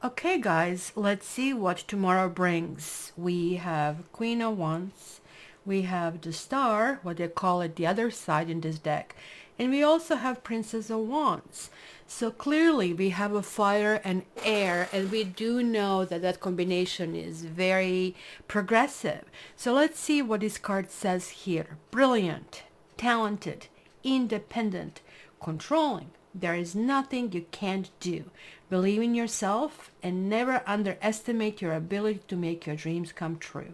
Okay, guys, let's see what tomorrow brings. We have Queen of Wands, we have the Star, what they call it, the other side in this deck, and we also have Princess of Wands. So clearly we have a fire and air, and we do know that that combination is very progressive. So let's see what this card says here. Brilliant, talented, independent, controlling. There is nothing you can't do. Believe in yourself and never underestimate your ability to make your dreams come true.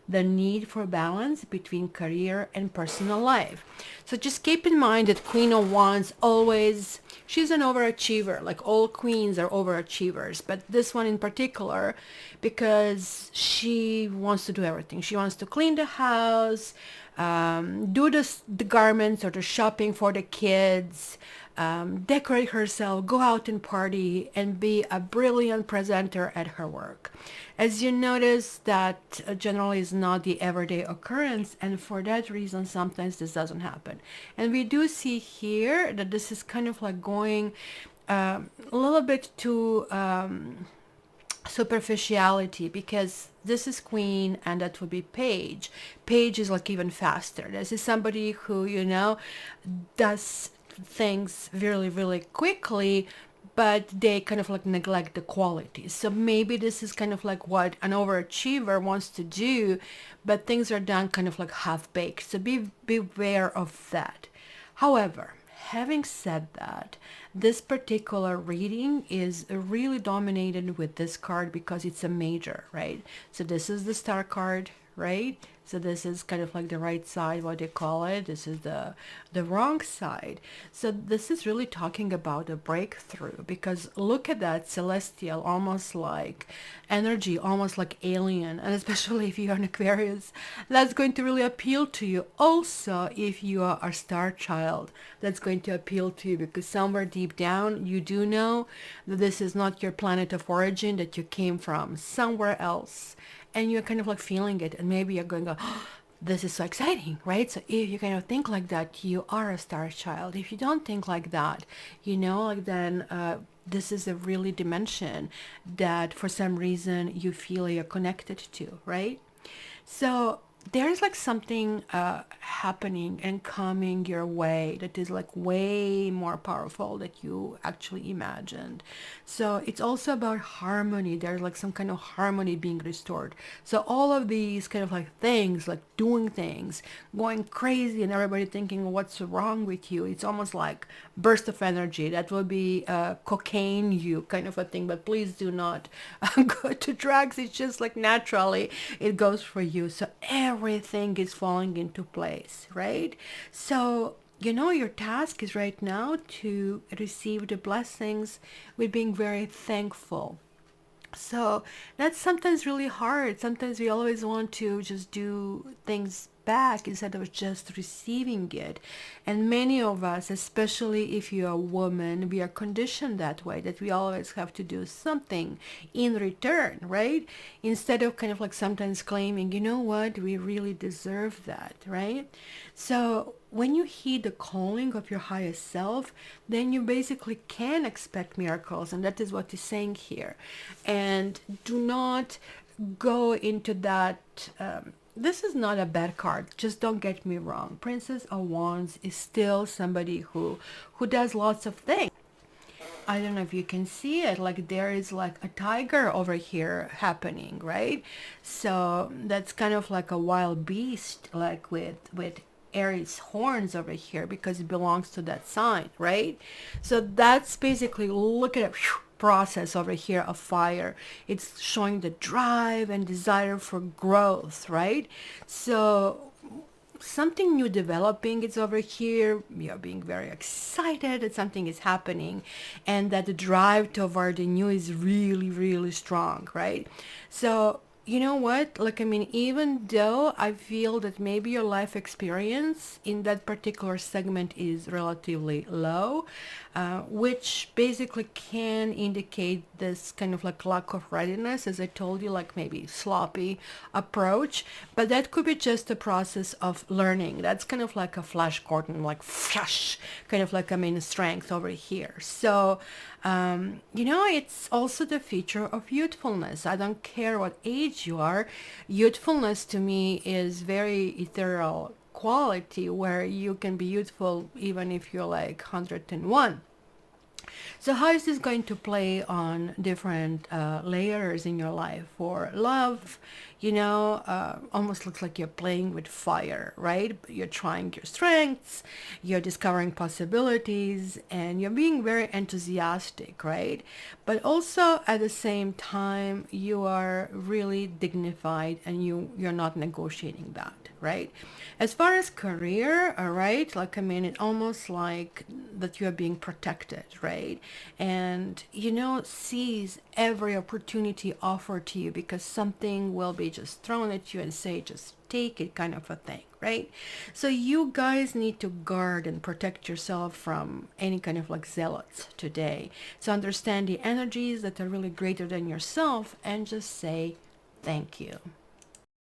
The need for balance between career and personal life. So just keep in mind that Queen of Wands always, she's an overachiever. Like all queens are overachievers, but this one in particular, because she wants to do everything. She wants to clean the house, do the garments or the shopping for the kids, decorate herself, go out and party, and be a brilliant presenter at her work. As you notice, that generally is not the everyday occurrence, and for that reason, sometimes this doesn't happen. And we do see here that this is kind of like going a little bit to superficiality, because this is Queen and that would be Page. Page is like even faster. This is somebody who, does things really, really quickly, but they kind of like neglect the qualities. So maybe this is kind of like what an overachiever wants to do, but things are done kind of like half baked. So beware of that. However, having said that, this particular reading is really dominated with this card because it's a major, right? So this is the Star card, right? So this is kind of like the right side, what they call it. This is the wrong side. So this is really talking about a breakthrough, because look at that celestial, almost like energy, almost like alien, and especially if you're an Aquarius, that's going to really appeal to you. Also, if you are a star child, that's going to appeal to you, because somewhere deep down you do know that this is not your planet of origin, that you came from somewhere else, and you're kind of like feeling it, and maybe you're going, oh, this is so exciting, right? So if you kind of think like that, you are a star child. If you don't think like that, like then this is a really dimension that for some reason you feel you're connected to, right? So there's like something happening and coming your way that is like way more powerful that you actually imagined. So it's also about harmony. There's like some kind of harmony being restored. So all of these kind of like things, like doing things, going crazy, and everybody thinking what's wrong with you. It's almost like burst of energy. That will be cocaine you kind of a thing. But please do not go to drugs. It's just like naturally it goes for you. So everything is falling into place, right? So your task is right now to receive the blessings with being very thankful. So that's sometimes really hard. Sometimes we always want to just do things back instead of just receiving it. And many of us, especially if you're a woman, we are conditioned that way, that we always have to do something in return, right? Instead of kind of like sometimes claiming, you know what, we really deserve that, right? So when you heed the calling of your highest self, then you basically can expect miracles. And that is what he's saying here. And do not go into that. This is not a bad card. Just don't get me wrong. Princess of Wands is still somebody who does lots of things. I don't know if you can see it, like there is like a tiger over here happening, right? So that's kind of like a wild beast, like with Aries horns over here, because it belongs to that sign, right? So that's basically, look at it, process over here of fire. It's showing the drive and desire for growth, right? So something new developing is over here. You're being very excited that something is happening, and that the drive toward the new is really, really strong, right? So you know what, like, I mean, even though I feel that maybe your life experience in that particular segment is relatively low, which basically can indicate this kind of like lack of readiness, as I told you, like maybe sloppy approach. But that could be just a process of learning. That's kind of like a Flash Gordon, like flash, kind of like strength over here. So, it's also the feature of youthfulness. I don't care what age you are. Youthfulness to me is very ethereal quality where you can be youthful even if you're like 101. So how is this going to play on different layers in your life? For love, almost looks like you're playing with fire, right? You're trying your strengths, you're discovering possibilities, and you're being very enthusiastic, right? But also at the same time, you are really dignified and you're not negotiating that, right? As far as career, all right, like it almost like that you are being protected, right? And seize every opportunity offered to you because something will be just thrown at you and say, just take it, kind of a thing, right? So you guys need to guard and protect yourself from any kind of like zealots today. So understand the energies that are really greater than yourself and just say thank you.